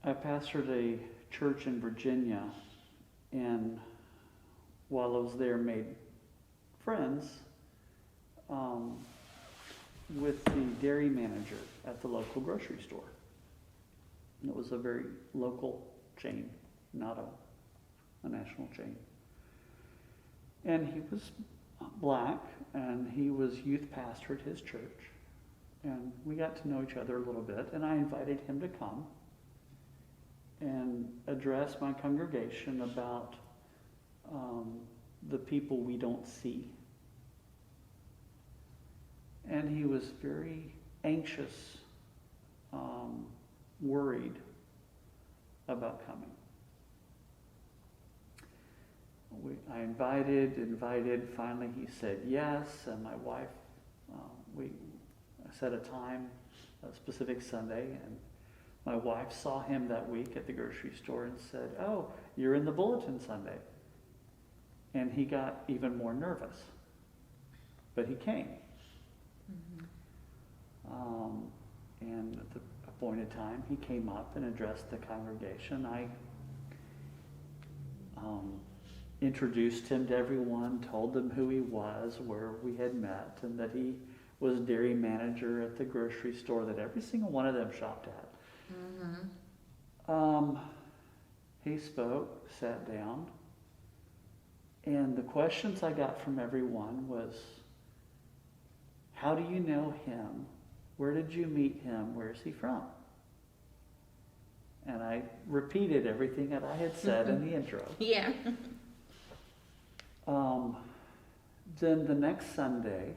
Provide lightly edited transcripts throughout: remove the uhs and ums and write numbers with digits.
I pastored a church in Virginia, and while I was there, made friends um, with the dairy manager at the local grocery store. And it was a very local chain, not a national chain. And he was black, and he was youth pastor at his church. And we got to know each other a little bit, and I invited him to come and address my congregation about the people we don't see. And he was very anxious, worried about coming. I invited, finally he said yes, and my wife, we set a time, a specific Sunday, and my wife saw him that week at the grocery store and said, "Oh, you're in the bulletin Sunday." And he got even more nervous. But he came. And at the appointed time, he came up and addressed the congregation. I introduced him to everyone, told them who he was, where we had met, and that he was dairy manager at the grocery store that every single one of them shopped at. He spoke, sat down, and the questions I got from everyone was, how do you know him? Where did you meet him? Where is he from? And I repeated everything that I had said in the intro. Yeah. Then the next Sunday,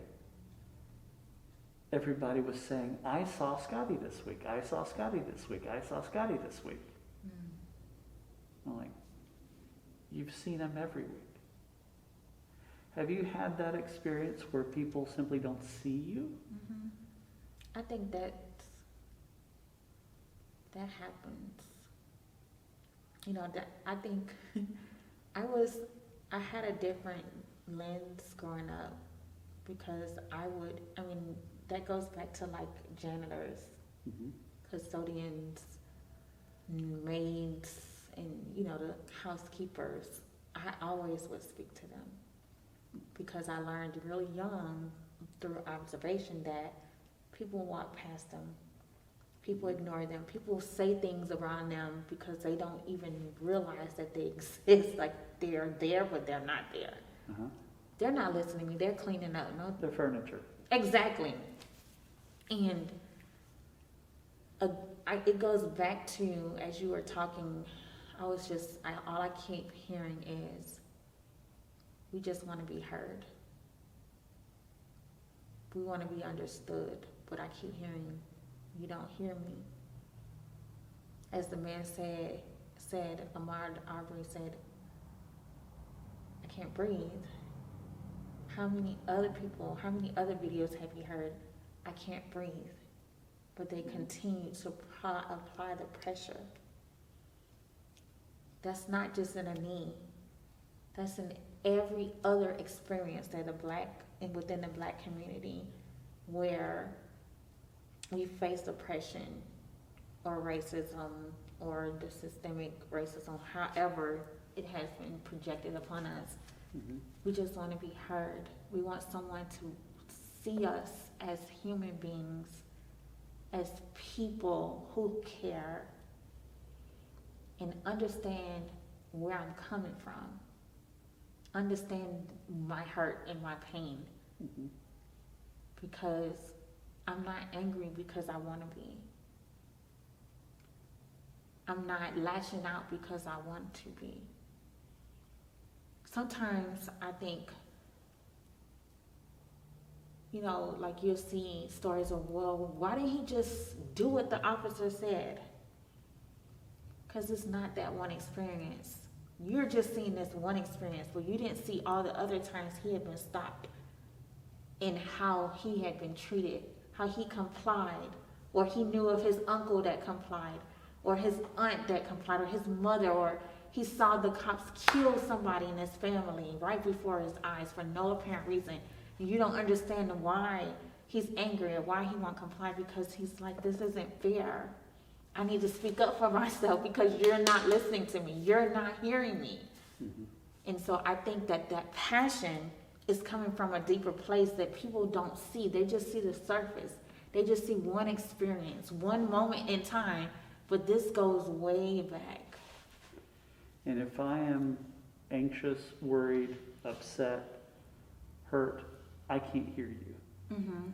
everybody was saying, I saw Scotty this week. I saw Scotty this week. I saw Scotty this week. I'm like, you've seen him every week. Have you had that experience where people simply don't see you? I think that happens. You know, that I think I had a different lens growing up because that goes back to like janitors, custodians, maids, and the housekeepers. I always would speak to them because I learned really young through observation that people walk past them, people ignore them, people say things around them because they don't even realize that they exist. Like they're there, but they're not there. They're not listening to me. They're cleaning up. No, the furniture. Exactly. And it goes back to, as you were talking, all I keep hearing is, we just want to be heard. We want to be understood. But I keep hearing, you don't hear me. As the man said, Ahmaud Arbery said, I can't breathe. How many other videos have you heard? I can't breathe. But they continue to apply the pressure. That's not just in a knee. That's in every other experience that within the black community where we face oppression or racism or the systemic racism, however it has been projected upon us. We just want to be heard. We want someone to see us as human beings, as people who care and understand where I'm coming from, understand my hurt and my pain. Because I'm not angry because I want to be. I'm not lashing out because I want to be. Sometimes I think, like you'll see stories of, well, why didn't he just do what the officer said? Because it's not that one experience. You're just seeing this one experience, but you didn't see all the other times he had been stopped and how he had been treated, how he complied, or he knew of his uncle that complied, or his aunt that complied, or his mother, or he saw the cops kill somebody in his family right before his eyes for no apparent reason. And you don't understand why he's angry or why he won't comply, because he's like, this isn't fair. I need to speak up for myself because you're not listening to me. You're not hearing me. Mhm. And so I think that that passion is coming from a deeper place that people don't see. They just see the surface. They just see one experience, one moment in time, but this goes way back. And if I am anxious, worried, upset, hurt, I can't hear you. Mm-hmm.